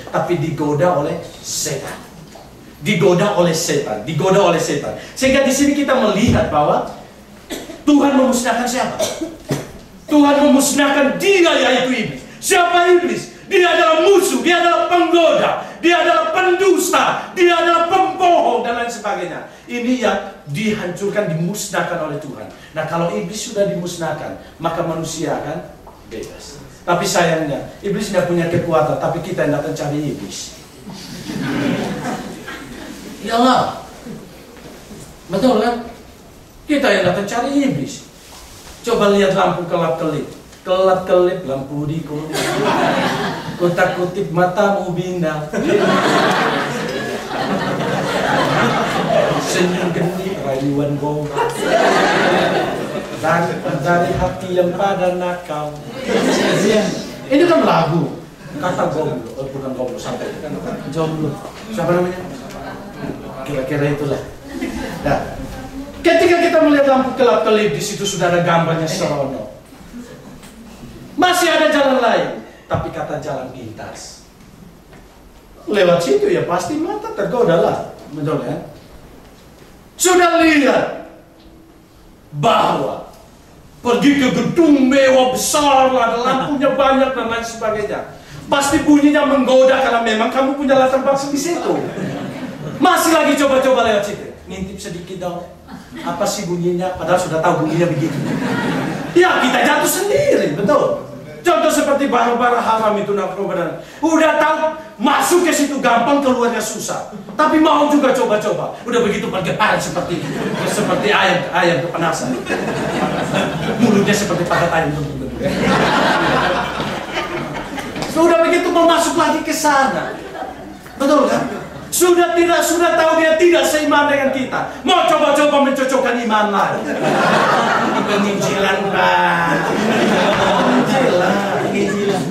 tapi digoda oleh setan. Digoda oleh setan, digoda oleh setan. Sehingga di sini kita melihat bahwa Tuhan memusnahkan siapa? Tuhan memusnahkan dia, yaitu iblis. Siapa iblis? Dia adalah musuh, dia adalah penggoda, dia adalah pendusta, dia adalah pembohong dan lain sebagainya. Ini yang dihancurkan, dimusnahkan oleh Tuhan. Nah, kalau iblis sudah dimusnahkan, maka manusia akan bebas. Tapi sayangnya, iblis tidak punya kekuatan, tapi kita yang datang cari iblis. Iyalah, betul kan? Kita yang datang cari iblis. Coba lihat lampu kelap-kelip. Kelap-kelip lampu di kulit. Kutak-kutip matamu bina. Senyum geni rayuan gombal. Dari hati yang pada nakal. Ini kan lagu. Kata gomblo, bukan gomblo, sampai kan jomblo. Siapa namanya? Kira-kira itulah. Nah, ketika kita melihat lampu kelap-kelip, di situ sudah ada gambarnya serono. Masih ada jalan lain, tapi kata jalan pintas. Lewat situ ya pasti mata tergoda lah, betul ya? Sudah lihat bahwa pergi ke gedung mewah besar lah, ada lampunya banyak dan lain sebagainya. Pasti bunyinya menggoda karena memang kamu punya latar belakang di situ. Masih lagi coba-coba lewat situ, ngintip sedikit dong. Apa sih bunyinya? Padahal sudah tahu bunyinya begitu. Ya kita jatuh sendiri, betul. Contoh seperti bara-bara haram itu narkoba. Udah tahu masuk ke situ gampang, keluarnya susah. Tapi mau juga coba-coba. Udah begitu bergetar seperti ayam kepanasan. Mulutnya seperti padat ayam. Sudah begitu mau masuk lagi ke sana. Betul kan? Sudah tahu dia tidak seiman dengan kita. Mau coba-coba mencocokkan iman lagi. Penginjilan, Pak. Penginjilan.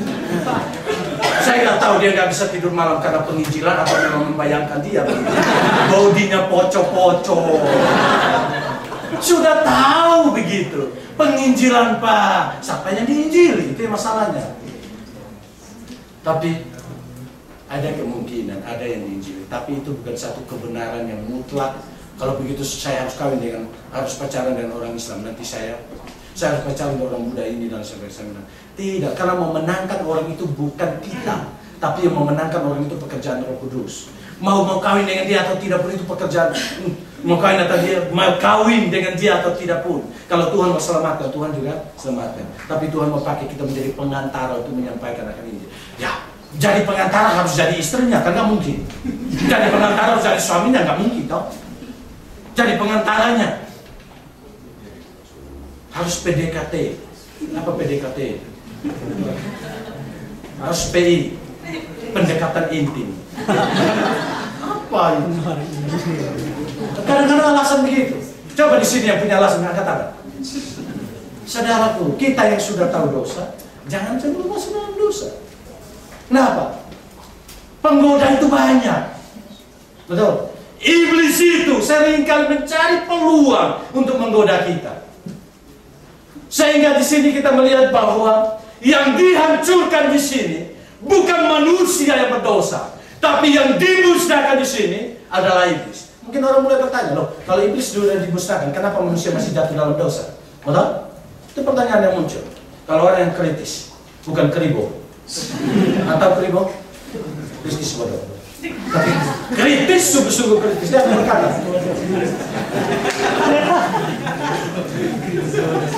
Saya nggak tahu dia nggak bisa tidur malam karena penginjilan atau memang membayangkan dia. Baudinya poco-poco. Sudah tahu begitu. Penginjilan, Pak. Siapa yang diinjili? Itu masalahnya. Tapi ada kemungkinan, ada yang diinjili, tapi itu bukan satu kebenaran yang mutlak. Kalau begitu saya harus kawin dengan, harus pacaran dengan orang Islam. Nanti saya harus pacaran dengan orang Buddha ini dan sebagainya. Tidak, karena memenangkan orang itu bukan kita, tapi yang memenangkan orang itu pekerjaan Roh Kudus. Mau kawin dengan dia atau tidak pun itu pekerjaan. Mau kawin dengan dia atau tidak pun. Kalau Tuhan mau selamatkan, Tuhan juga selamatkan. Tapi Tuhan mau pakai kita menjadi pengantara untuk menyampaikan akan Injil. Ya. Jadi pengantara harus jadi istrinya, kan nggak mungkin. Jadi pengantara harus jadi suaminya, nggak mungkin toh. Jadi pengantaranya harus PDKT. Apa PDKT? Harus PI, pendekatan intim. Apa itu? Kadang-kadang alasan begitu. Coba di sini yang punya alasan angkat tangan. Saudaraku, kita yang sudah tahu dosa, jangan cenderung masuk dalam dosa. Kenapa? Penggoda itu banyak. Betul. Iblis itu seringkali mencari peluang untuk menggoda kita. Sehingga di sini kita melihat bahwa yang dihancurkan di sini bukan manusia yang berdosa, tapi yang dimusnahkan di sini adalah iblis. Mungkin orang mulai bertanya, loh, kalau iblis sudah dimusnahkan, kenapa manusia masih jatuh dalam dosa? Betul? Itu pertanyaan yang muncul. Kalau orang yang kritis, bukan keribo. Atau kribo? Kritis bodoh. Tapi kritis, sungguh-sungguh kritis. Dia akan berkata.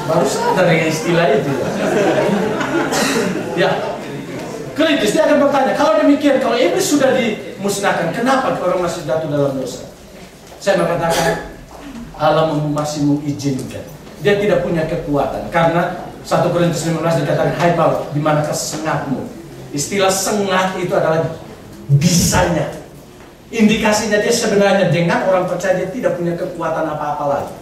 Baru sadar dengan istilah itu. Ya, kritis. Dia akan bertanya. Kalau demikian, kalau iblis sudah dimusnahkan, kenapa orang masih jatuh dalam dosa? Saya mengatakan Allah masih mengizinkan. Dia tidak punya kekuatan karena 1 Korintus 15 dikatakan, hai Paulus, di manakah sengatmu? Istilah sengat itu adalah bisanya. Indikasinya dia sebenarnya dengan orang percaya dia tidak punya kekuatan apa-apa lagi.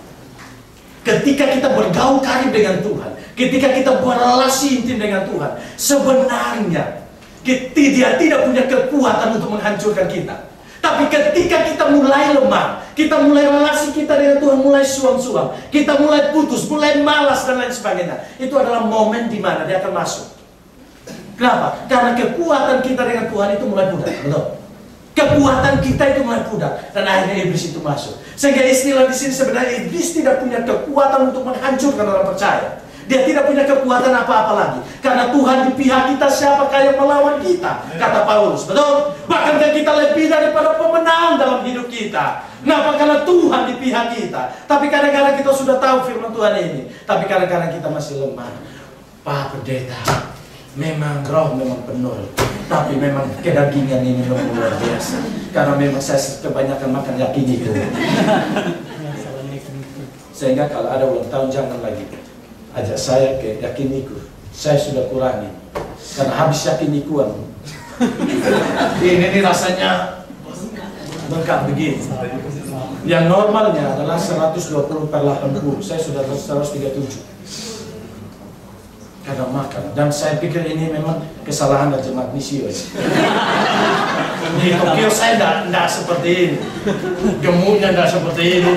Ketika kita bergaul karib dengan Tuhan, ketika kita berrelasi intim dengan Tuhan, sebenarnya dia tidak punya kekuatan untuk menghancurkan kita. Tapi ketika kita mulai lemah, kita mulai relasi kita dengan Tuhan mulai suam-suam, kita mulai putus, mulai malas dan lain sebagainya, itu adalah momen di mana dia akan masuk. Kenapa? Karena kekuatan kita dengan Tuhan itu mulai pudar, betul? Kekuatan kita itu mulai pudar, dan akhirnya iblis itu masuk. Sehingga istilah di sini sebenarnya iblis tidak punya kekuatan untuk menghancurkan orang percaya. Dia tidak punya kekuatan apa-apa lagi. Karena Tuhan di pihak kita, siapakah yang melawan kita? Kata Paulus, betul? Bahkan kita lebih daripada pemenang dalam hidup kita. Kenapa? Karena Tuhan di pihak kita. Tapi kadang-kadang kita sudah tahu firman Tuhan ini, tapi kadang-kadang kita masih lemah. Pak Pendeta, memang roh memang penuh, tapi memang kedagingan ini memang luar biasa. Karena memang saya kebanyakan makan yakiniku. Sehingga kalau ada ulang tahun jangan lagi ajak saya ke yakiniku. Saya sudah kurangi karena habis yakinikuan. Ini rasanya bengkak begini. Yang normalnya adalah 120/80. Saya sudah 137 karena makan. Dan saya pikir ini memang kesalahan dari jemaat misi. Di Tokyo saya tidak seperti ini, gemuknya tidak seperti ini.